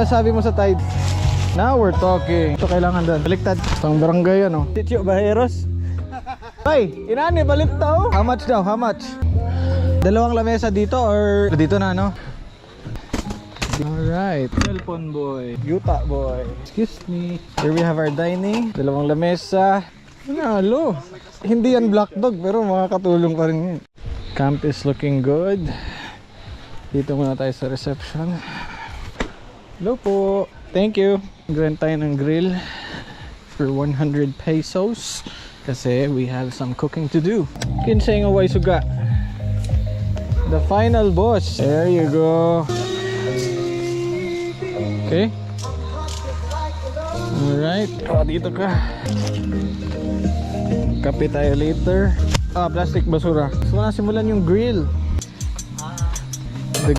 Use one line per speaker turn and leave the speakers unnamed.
masasabi mo sa Tide? Now we're talking. Ito kailangan doon. Baliktad. Pang barangay ano. Sitio Bajeros. Ay, inani balit tao. How much daw? How much? Dalawang lamesa dito or dito na no? Alright. Cellphone boy. Yuta boy. Excuse me. Here we have our dining. Dalawang lamesa. Nalo. Hindi yan black dog pero makakatulong pa rin yun. Camp is looking good. Dito muna tayo sa reception. Hello po. Thank you. Grant tayo ng grill for 100 pesos kasi we have some cooking to do. Kinsay nga way suga. The final boss. There you go. Okay. Alright. Oh, dito ka. Kape tayo later. Plastic basura. So na simulan yung grill.